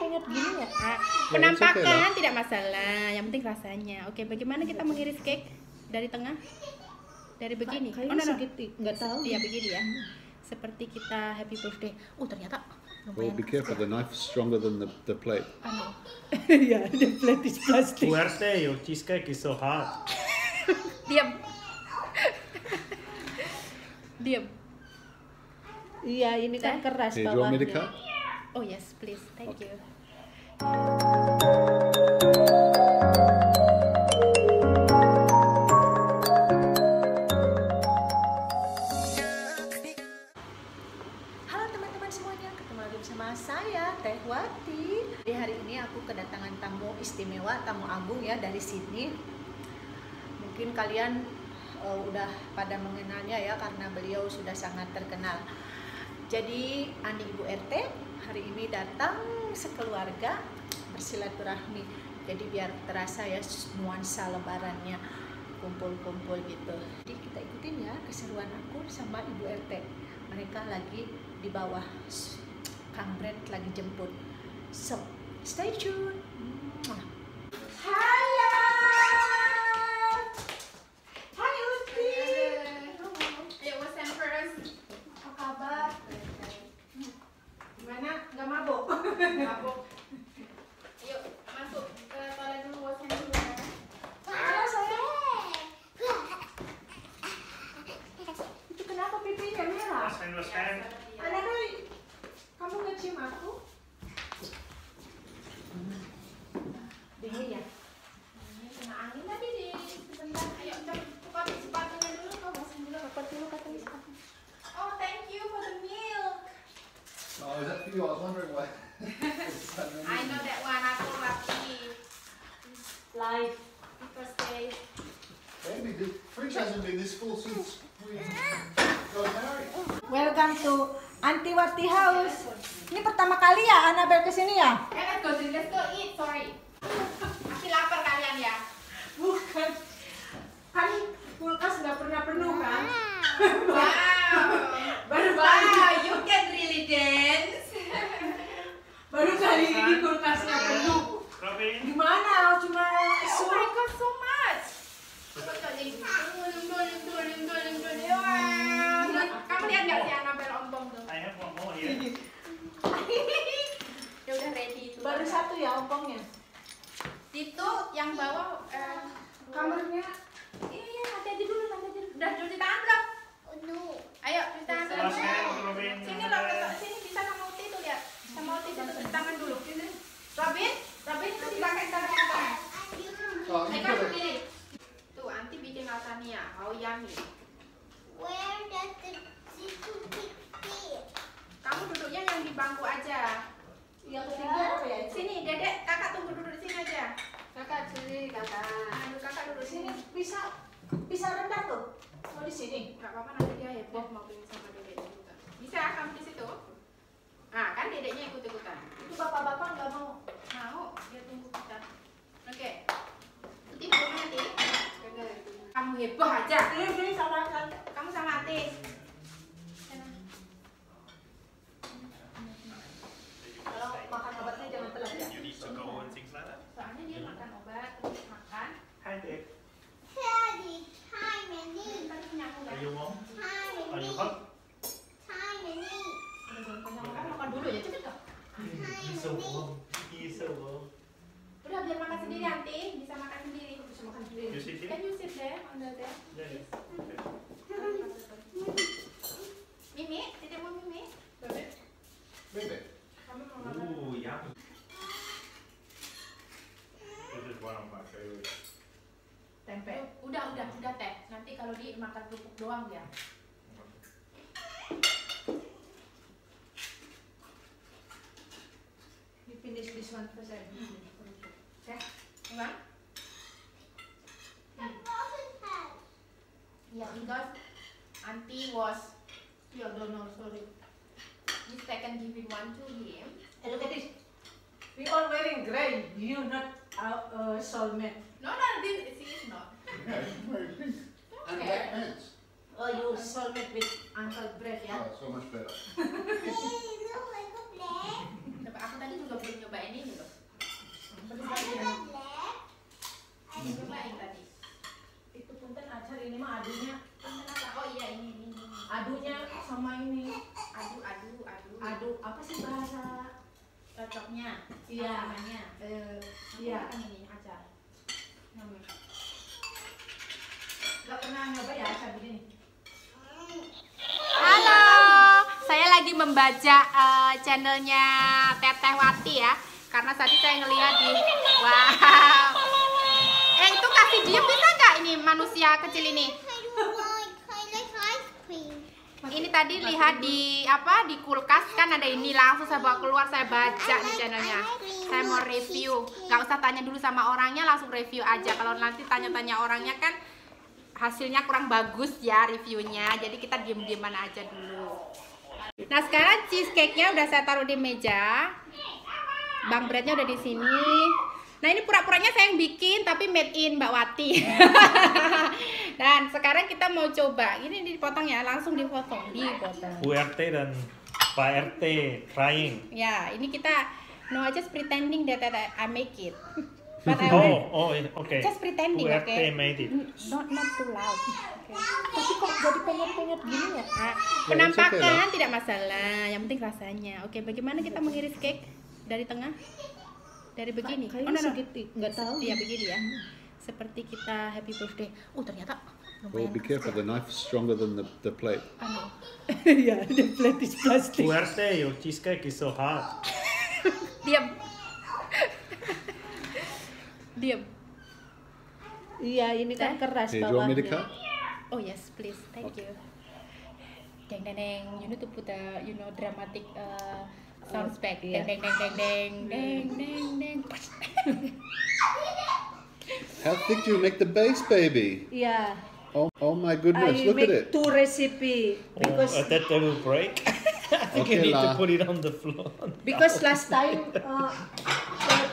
pengen gini ya? Penampakan tidak masalah, yang penting rasanya. Oke, bagaimana kita mengiris cake dari tengah? Dari begini. Kayaknya segiti, nggak tahu. Iya begini ya. Seperti kita happy birthday. Ternyata Oh, lumayan. be careful. The knife is stronger than the plate. Iya, the plate is plastic. Fuerte, your cheesecake is so hard. Diam. Diam. Iya, ini kan keras Here, do you want me to bawahnya. cut? Oh yes, please. Thank you. Halo teman-teman semuanya, ketemu lagi bersama saya Teh Wati. Di hari ini aku kedatangan tamu istimewa, tamu agung ya dari Sydney. Mungkin kalian udah pada mengenalnya ya karena beliau sudah sangat terkenal. Jadi Andi Ibu RT hari ini datang sekeluarga bersilaturahmi. Jadi biar terasa ya nuansa lebarannya, kumpul-kumpul gitu. Jadi kita ikutin ya keseruan aku sama Ibu RT. Mereka lagi di bawah, Kang Brent lagi jemput. So, stay tune. Halo. Hai Uti. Ayo what's first? Apa kabar? Gimana? Nggak mabuk? Mabuk. Ayo masuk ke toilet dulu what's dulu ya. Halo sayang. Itu kenapa pipinya merah? Wash hand. Anak kamu ngecium aku? Dingin ya? Ini kena angin tadi di sebentar. Ayo cepat sepatunya dulu, kau bosan dulu. Apa dulu katanya sepatu? Oh thank you for the milk. Oh, is that for you? I was wondering why. I know that one. Aku lucky Live. because they. Baby, the fridge hasn't been this full since we got married. Welcome to Auntie Wati House. Ini pertama kali ya Annabelle kesini ya? Let's go eat. Sorry. Masih lapar kalian ya? Bukan. Kan kulkas nggak pernah penuh kan? Wow. Baru Wow, you can really dance. Baru kali ini kulkasnya penuh. Robin. Gimana? Cuma Oh my god, so much. Coba jadi. Kamu lihat nggak si Annabelle ompong tuh? I have one more here. Dia udah ready itu. baru satu ya ompongnya. Itu yang bawah Kamarnya iya, hati-hati dulu. Udah cuci tangan belum? Ayo cuci tangan dulu. Wash hand, Robin. Sini loh, sini bisa sama Uti tuh lihat. Sama Uti tuh cuci tangan dulu. Robin tuh dipakai tangan apa? Oh, you Mereka got it. sendiri. Tuh, Anti bikin lasagna. How yummy. Where does the chicken fit? Kamu duduknya yang di bangku aja. yang ketiga apa ya? Sini, Dedek, kakak tunggu duduk di sini aja. Kakak sini kakak. Ayo, kakak duduk di Sini sini. bisa rendah tuh. Oh di sini. Gak apa-apa, nanti dia heboh mau pilih sama Dedeknya juga. Bisa kamu di situ? Nah, kan Dedeknya ikut-ikutan. Itu bapak-bapak nggak mau. Mau, dia tunggu kita. Oke. Uti duduk nanti. Kamu heboh aja. Ini sama kan. Kamu sama Ati. Kalau makan obatnya jangan telat ya. You need to go and things like that. Soalnya dia makan obat, terus makan. Hi, Dave. Daddy, hi, Minnie. Tadi punya aku kan. Are you warm? Hi, Are you Minnie. hot? Hi, Minnie. Makan dulu ya, cepet kok. He's so warm. He's so warm. Udah biar makan sendiri nanti, bisa makan sendiri. Bisa makan sendiri. You sit here? Can you sit there on the there? Yeah, yes. Okay. Mimi, tidak mau Mimi? Baby. Kamu mau makan? Ooh, yummy. This is one of my favorites. Tempe. Udah teh. Nanti kalau di makan kerupuk doang ya. You finish this one first. Ya, enggak? Ya, because Auntie was your donor, sorry. Miss I can give it one to him. Look at this. We all wearing gray. You not soulmate. No, this she is not. Yeah, very pink. And Okay. black pants. Oh, you soulmate with Uncle Brett ya? Oh, so much better. Hey, look like a black. Tapi aku tadi juga belum nyobain ini sausnya. Iya. Namanya. Iya. Kan ini acar. Nggak pernah nyoba ya acar begini. Halo, saya lagi membaca channelnya Teteh Wati ya. Karena tadi saya ngeliat di, wow. Itu kasih diem bisa nggak ini manusia kecil ini? I like ice cream. Ini tadi lihat di apa di kulkas kan ada ini, langsung saya bawa keluar, saya baca di channelnya. Saya mau review, nggak usah tanya dulu sama orangnya, langsung review aja. Kalau nanti tanya-tanya orangnya kan hasilnya kurang bagus ya reviewnya, jadi kita diem-dieman aja dulu. Nah sekarang cheesecake-nya udah saya taruh di meja, bang breadnya udah di sini. Nah ini pura-puranya saya yang bikin tapi made in Mbak Wati. Dan sekarang kita mau coba, ini dipotong ya, langsung dipotong. Bu RT dan Pak RT trying. Ya ini kita no just pretending that I make it. But I will Okay. just pretending, Bu oke? RT made it. Not too loud. Okay. Tapi kok jadi penyet-penyet gini ya? Nah, penampakan tidak masalah, yang penting rasanya. Oke, bagaimana kita mengiris cake dari tengah? Dari begini. Kayaknya segitiga, nggak tahu. Iya begini ya. Seperti kita happy birthday. Oh ternyata Oh, be careful, the knife is stronger than the plate. Anu. Iya, the plate is plastic. Bu RT, your cheesecake is so hard. Diam. Diam. Iya, ini kan keras Here, do you want me to bawahnya. cut? Oh yes, please. Thank you. Deng deng deng. You need to put a dramatic sound effect. Iya. Deng deng deng deng deng deng deng deng. How thick do you make the base, baby? Iya. Oh my goodness, I look at make it. 2 recipe because That they will break. I think Okay you need to lah. put it on the floor. last time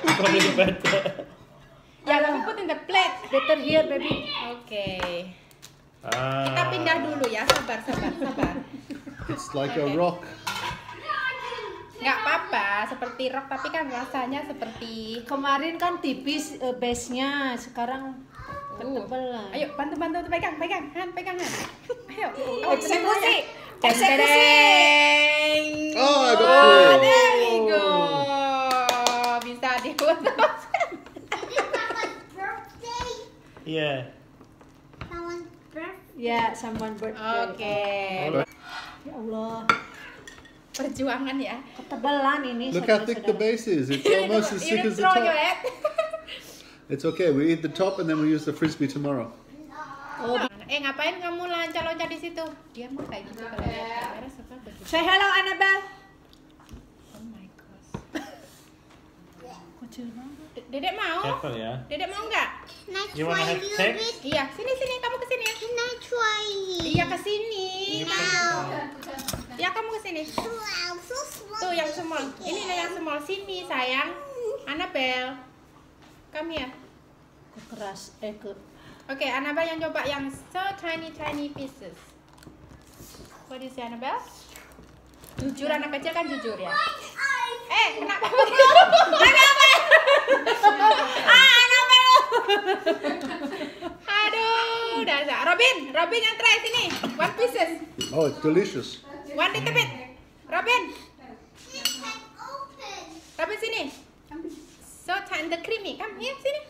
Probably better. Ya, let me put in the plate. better here baby. Oke. Kita pindah dulu ya. Sabar, sabar, sabar. It's like a Okay. rock. Nggak apa-apa, seperti rock tapi kan rasanya seperti. Kemarin kan tipis base-nya, sekarang ketebalan. Ayo bantu pegang, Han, pegang Han. Ayo. Eksekusi. Eksekusi. Oh, I got Oh, through. there we go. Bisa diputus. Birthday. Yeah. Someone's birthday. Ya, someone birthday. Oke. Ya Allah, Perjuangan ya. ketebalan ini. Look how thick the base is. It's almost as thick You as the throw your top. head. It's okay, we eat the top and then we use the frisbee tomorrow. Ngapain kamu loncat-loncat di situ? Dia mah kayak gitu kalau lihat kamera suka begitu. Say hello Annabelle. Oh my gosh. Kecil banget. Dedek mau? Careful ya. Dedek mau nggak? Can I You wanna try a have little cake? bit? Iya, sini kamu kesini ya. Can I try it? Iya kesini. Ya kamu kesini. Wow, so small. Tuh yang small. Ini lah yang small sini sayang. Annabelle. Come here. Keras Oke, Annabelle yang coba yang so tiny pieces. What is it, Annabelle? Jujur, anak kecil kan jujur ya. Kenapa begitu? Annabelle. Annabelle. Aduh, dasar. Robin yang try sini. 1 pieces. Oh, it's delicious. 1 little bit. Robin Open. sini. So tiny, the creamy. Come here sini.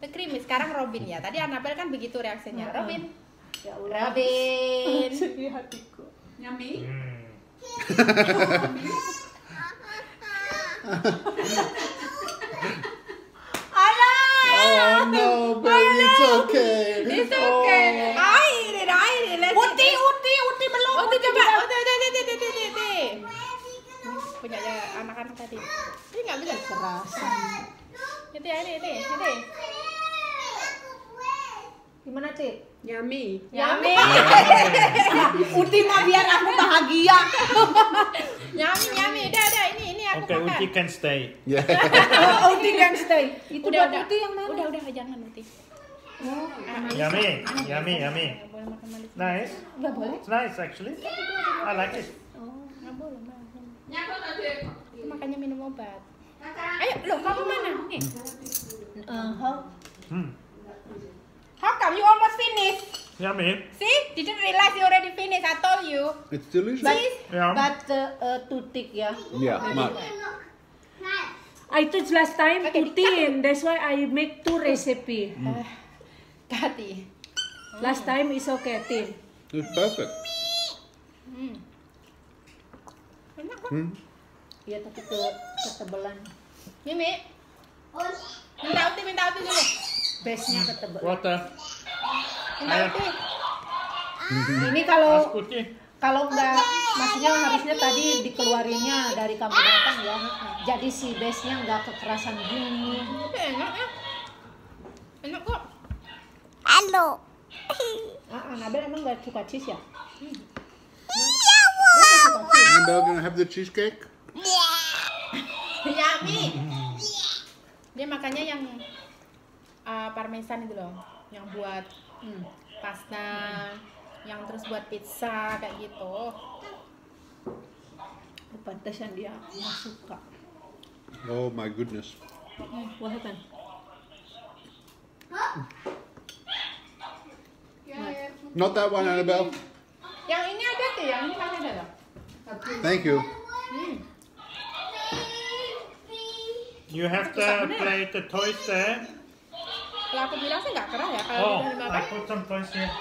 The creamy. Sekarang Robin ya. Tadi Annabelle kan begitu reaksinya. Robin. Ya Allah. Robin. Sedih hatiku. Oh no, baby, it's okay. It's okay. Air. Let's Uti belum. Uti coba. Uti. Punya anak-anak tadi. Ini nggak bisa. Kerasa. Ini. Gimana Cik? Yummy. Uti mah biar aku bahagia. Yummy. Udah. Ini aku Okay, makan. Uti can stay. Yeah. Uti kan stay. Itu Udah. buat Uti yang mana? Udah jangan Uti. Yummy. Boleh makan manis. Nice. Enggak boleh. It's nice actually. I like it. Nggak boleh. Itu makanya minum obat. Ayo, loh kamu mana? Nih. How come you almost finished? Yummy. See? Didn't realize you already finished. I told you. It's delicious. See? Yeah. But too thick ya. Yeah, much. I told last time Okay, 2 tin. That's why I make 2 recipe. Kati. Last time is okay, tin. It's perfect. Enak kok. Iya, tapi ketebalan. Mimi. Minta uti dulu. Base-nya ketebal. Water. Minta uti. Ini kalau Putih. nggak, maksudnya harusnya tadi dikeluarinnya dari kamu datang ya. Jadi si base-nya nggak kekerasan gini. Tapi enak ya. Enak kok. Hello. Nabel emang nggak suka cheese ya? Annabelle gonna have the cheesecake? Yummy. Dia makannya yang parmesan itu loh, yang buat pasta, yang terus buat pizza kayak gitu. Pantesan dia nggak suka. Oh my goodness. What happened? Not that one, Annabelle. Yang ini ada tuh, yang ini masih ada loh. Thank you. You have to play the toys there. Kalau aku bilang sih nggak keras ya, kalau Oh, udah I dimakan. put some toys here.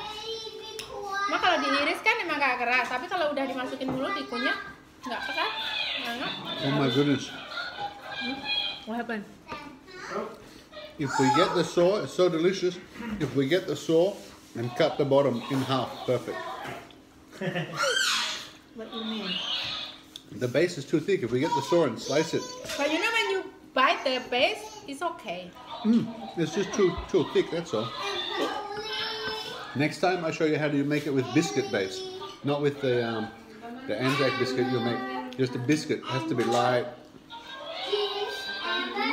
Mak kalau diiris kan emang nggak keras, tapi kalau udah dimasukin mulut dikunyah nggak keras. Enak. Oh my goodness. What happened? If we get the saw, it's so delicious. If we get the saw and cut the bottom in half, perfect. What you mean? The base is too thick. If we get the saw and slice it, But you know when you bite the base, it's okay. it's just too thick. That's all. Next time I show you how to make it with biscuit base, not with the Anzac biscuit. You make just a biscuit. It has to be light.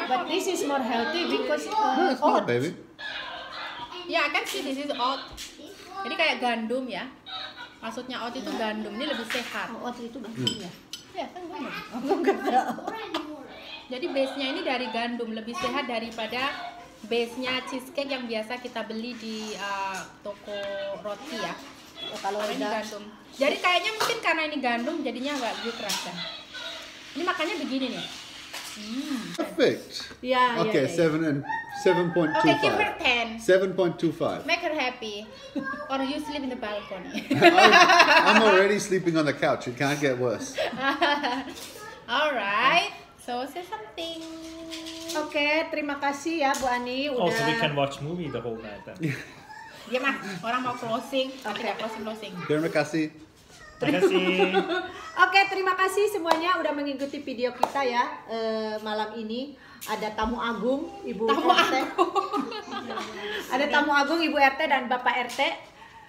But this is more healthy because No, it's not, baby. Ya, I can see this is oat. Jadi kayak gandum ya. Maksudnya oat itu gandum, ini lebih sehat. waktu itu gandum ya. Ya, kan gandum. Jadi base-nya ini dari gandum, lebih sehat daripada base-nya cheesecake yang biasa kita beli di toko roti ya. Kalau Karena ini udah gandum. Jadi kayaknya mungkin karena ini gandum jadinya agak lebih keras kan. Ini makannya begini nih. Perfect. ya, Okay, ya. 7.25. Oke, give her 10. 7.25. Make her happy. Or you sleep in the balcony. I'm already sleeping on the couch. It can't get worse. Alright. So say something. Oke, terima kasih ya Bu Ani udah. Also, we can watch movie the whole night then. Dia mah orang mau closing, tapi nggak closing. Terima kasih. Terima kasih. Oke, terima kasih semuanya udah mengikuti video kita ya. Malam ini ada tamu agung Ibu RT. Ada tamu agung Ibu RT dan Bapak RT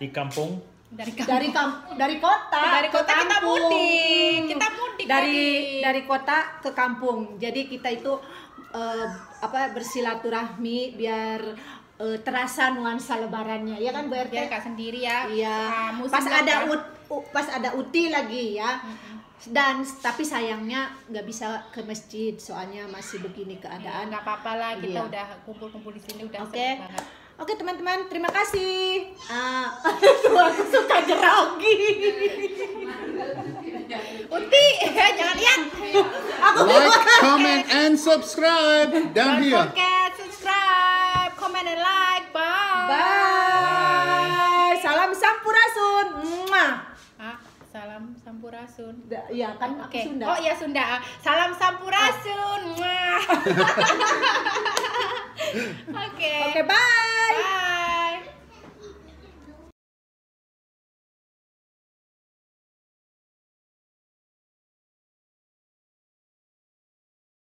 Di kampung. Dari dari kota. Dari kota kita kampung. mudik. Kita mudik dari kota ke kampung. Jadi kita itu bersilaturahmi biar terasa nuansa lebarannya. Ya kan Bu RT? Biar nggak sendiri ya. Iya. Musim Pas ada Uti lagi ya. Dan tapi sayangnya nggak bisa ke masjid soalnya masih begini keadaan. nggak apa-apa lah, kita Iya. udah kumpul-kumpul di sini udah Oke. seneng banget. Oke teman-teman, terima kasih. Aku suka grogi. Uti, jangan lihat. Like, comment, and subscribe down Don't here. forget subscribe, comment and like. Bye. Bye. Salam Sampurasun. Mwah. Salam Sampurasun. Ya kan aku Oke. Sunda. Oh iya Sunda. Salam Sampurasun. Mwah. Oke. Oke, bye.